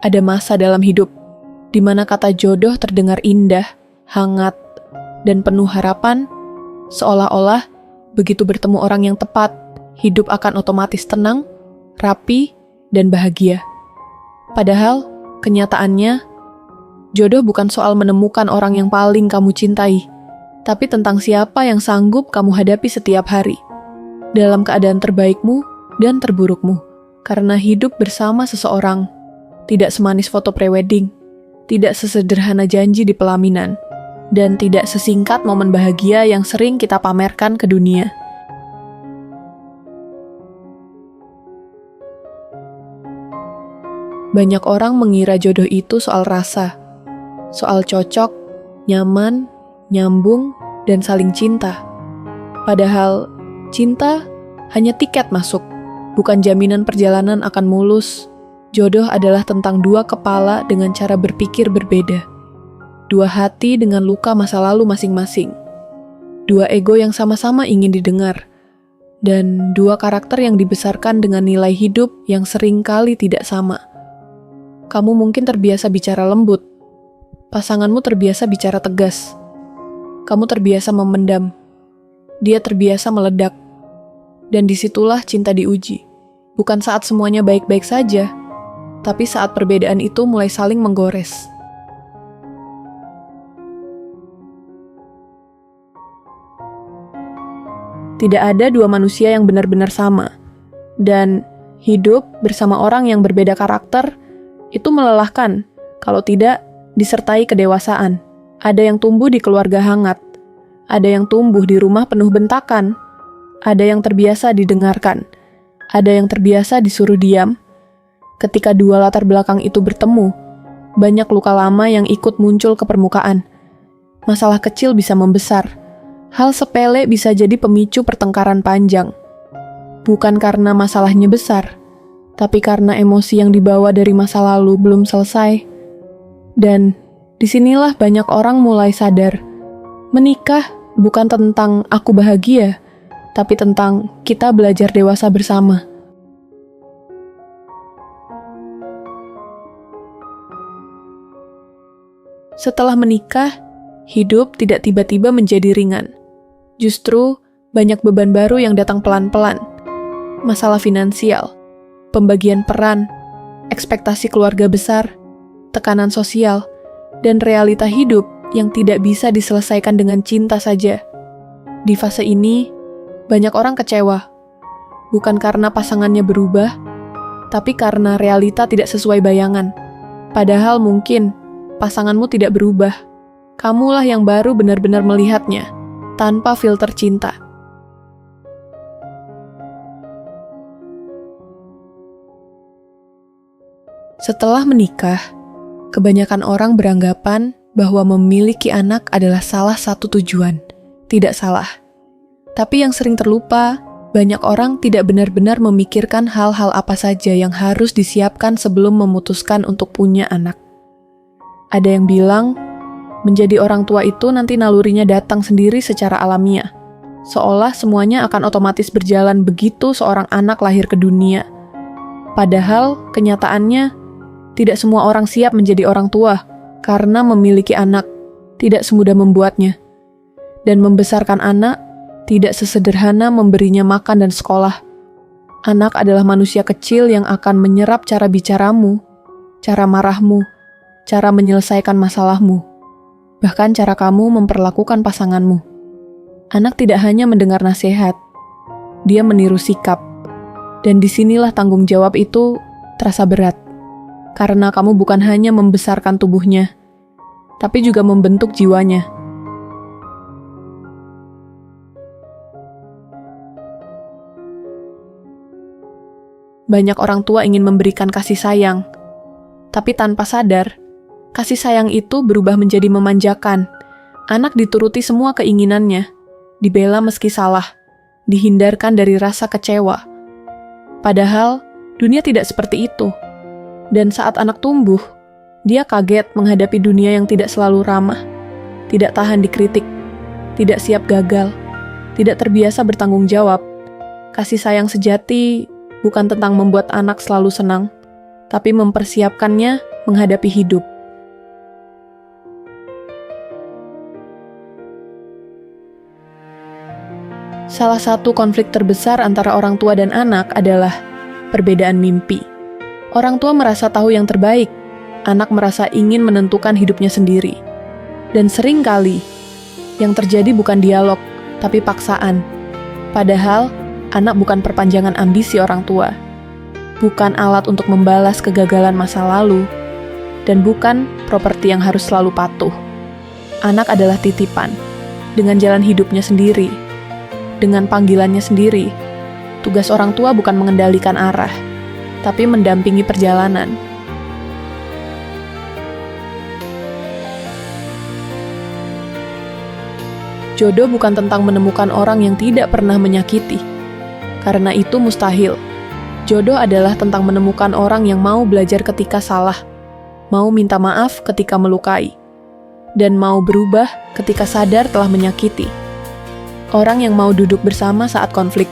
Ada masa dalam hidup di mana kata jodoh terdengar indah, hangat, dan penuh harapan, seolah-olah begitu bertemu orang yang tepat, hidup akan otomatis tenang, rapi, dan bahagia. Padahal, kenyataannya, jodoh bukan soal menemukan orang yang paling kamu cintai, tapi tentang siapa yang sanggup kamu hadapi setiap hari, dalam keadaan terbaikmu dan terburukmu. Karena hidup bersama seseorang tidak semanis foto prewedding, tidak sesederhana janji di pelaminan, dan tidak sesingkat momen bahagia yang sering kita pamerkan ke dunia. Banyak orang mengira jodoh itu soal rasa, soal cocok, nyaman, nyambung, dan saling cinta. Padahal, cinta hanya tiket masuk, bukan jaminan perjalanan akan mulus. Jodoh adalah tentang dua kepala dengan cara berpikir berbeda. Dua hati dengan luka masa lalu masing-masing. Dua ego yang sama-sama ingin didengar. Dan dua karakter yang dibesarkan dengan nilai hidup yang seringkali tidak sama. Kamu mungkin terbiasa bicara lembut. Pasanganmu terbiasa bicara tegas. Kamu terbiasa memendam. Dia terbiasa meledak. Dan disitulah cinta diuji. Bukan saat semuanya baik-baik saja, tapi saat perbedaan itu mulai saling menggores. Tidak ada dua manusia yang benar-benar sama. Dan hidup bersama orang yang berbeda karakter itu melelahkan, kalau tidak disertai kedewasaan. Ada yang tumbuh di keluarga hangat, ada yang tumbuh di rumah penuh bentakan, ada yang terbiasa didengarkan, ada yang terbiasa disuruh diam. Ketika dua latar belakang itu bertemu, banyak luka lama yang ikut muncul ke permukaan. Masalah kecil bisa membesar, hal sepele bisa jadi pemicu pertengkaran panjang. Bukan karena masalahnya besar, tapi karena emosi yang dibawa dari masa lalu belum selesai. Dan disinilah banyak orang mulai sadar, menikah bukan tentang aku bahagia, tapi tentang kita belajar dewasa bersama. Setelah menikah, hidup tidak tiba-tiba menjadi ringan. Justru, banyak beban baru yang datang pelan-pelan. Masalah finansial, pembagian peran, ekspektasi keluarga besar, tekanan sosial, dan realita hidup yang tidak bisa diselesaikan dengan cinta saja. Di fase ini, banyak orang kecewa, bukan karena pasangannya berubah, tapi karena realita tidak sesuai bayangan. Padahal mungkin pasanganmu tidak berubah. Kamulah yang baru benar-benar melihatnya, tanpa filter cinta. Setelah menikah, kebanyakan orang beranggapan bahwa memiliki anak adalah salah satu tujuan. Tidak salah. Tapi yang sering terlupa, banyak orang tidak benar-benar memikirkan hal-hal apa saja yang harus disiapkan sebelum memutuskan untuk punya anak. Ada yang bilang, menjadi orang tua itu nanti nalurinya datang sendiri secara alamiah. Seolah semuanya akan otomatis berjalan begitu seorang anak lahir ke dunia. Padahal, kenyataannya, tidak semua orang siap menjadi orang tua, karena memiliki anak tidak semudah membuatnya. Dan membesarkan anak tidak sesederhana memberinya makan dan sekolah. Anak adalah manusia kecil yang akan menyerap cara bicaramu, cara marahmu, cara menyelesaikan masalahmu, bahkan cara kamu memperlakukan pasanganmu. Anak tidak hanya mendengar nasihat, dia meniru sikap. Dan disinilah tanggung jawab itu terasa berat. Karena kamu bukan hanya membesarkan tubuhnya, tapi juga membentuk jiwanya. Banyak orang tua ingin memberikan kasih sayang, tapi tanpa sadar, kasih sayang itu berubah menjadi memanjakan. Anak dituruti semua keinginannya, dibela meski salah, dihindarkan dari rasa kecewa. Padahal, dunia tidak seperti itu. Dan saat anak tumbuh, dia kaget menghadapi dunia yang tidak selalu ramah, tidak tahan dikritik, tidak siap gagal, tidak terbiasa bertanggung jawab. Kasih sayang sejati bukan tentang membuat anak selalu senang, tapi mempersiapkannya menghadapi hidup. Salah satu konflik terbesar antara orang tua dan anak adalah perbedaan mimpi. Orang tua merasa tahu yang terbaik, anak merasa ingin menentukan hidupnya sendiri. Dan sering kali, yang terjadi bukan dialog, tapi paksaan. Padahal, anak bukan perpanjangan ambisi orang tua. Bukan alat untuk membalas kegagalan masa lalu, dan bukan properti yang harus selalu patuh. Anak adalah titipan, dengan jalan hidupnya sendiri, dengan panggilannya sendiri. Tugas orang tua bukan mengendalikan arah, tapi mendampingi perjalanan. Jodoh bukan tentang menemukan orang yang tidak pernah menyakiti, karena itu mustahil. Jodoh adalah tentang menemukan orang yang mau belajar ketika salah, mau minta maaf ketika melukai, dan mau berubah ketika sadar telah menyakiti. Orang yang mau duduk bersama saat konflik,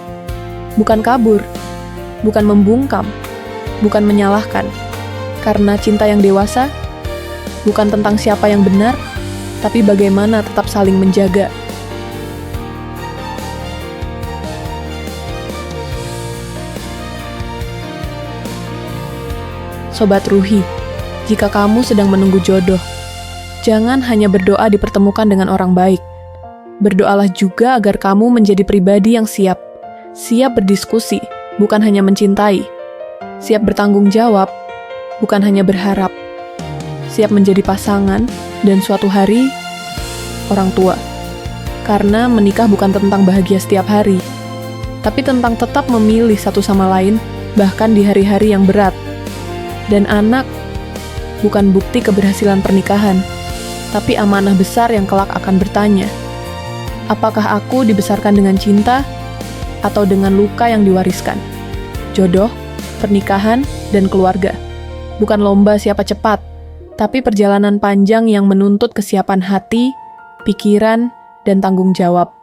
bukan kabur, bukan membungkam, bukan menyalahkan. Karena cinta yang dewasa bukan tentang siapa yang benar, tapi bagaimana tetap saling menjaga. Sobat Ruhi, jika kamu sedang menunggu jodoh, jangan hanya berdoa dipertemukan dengan orang baik. Berdoalah juga agar kamu menjadi pribadi yang siap berdiskusi, bukan hanya mencintai, siap bertanggung jawab, bukan hanya berharap, siap menjadi pasangan, dan suatu hari, orang tua. Karena menikah bukan tentang bahagia setiap hari, tapi tentang tetap memilih satu sama lain, bahkan di hari-hari yang berat. Dan anak bukan bukti keberhasilan pernikahan, tapi amanah besar yang kelak akan bertanya, apakah aku dibesarkan dengan cinta atau dengan luka yang diwariskan? Jodoh, pernikahan, dan keluarga bukan lomba siapa cepat, tapi perjalanan panjang yang menuntut kesiapan hati, pikiran, dan tanggung jawab.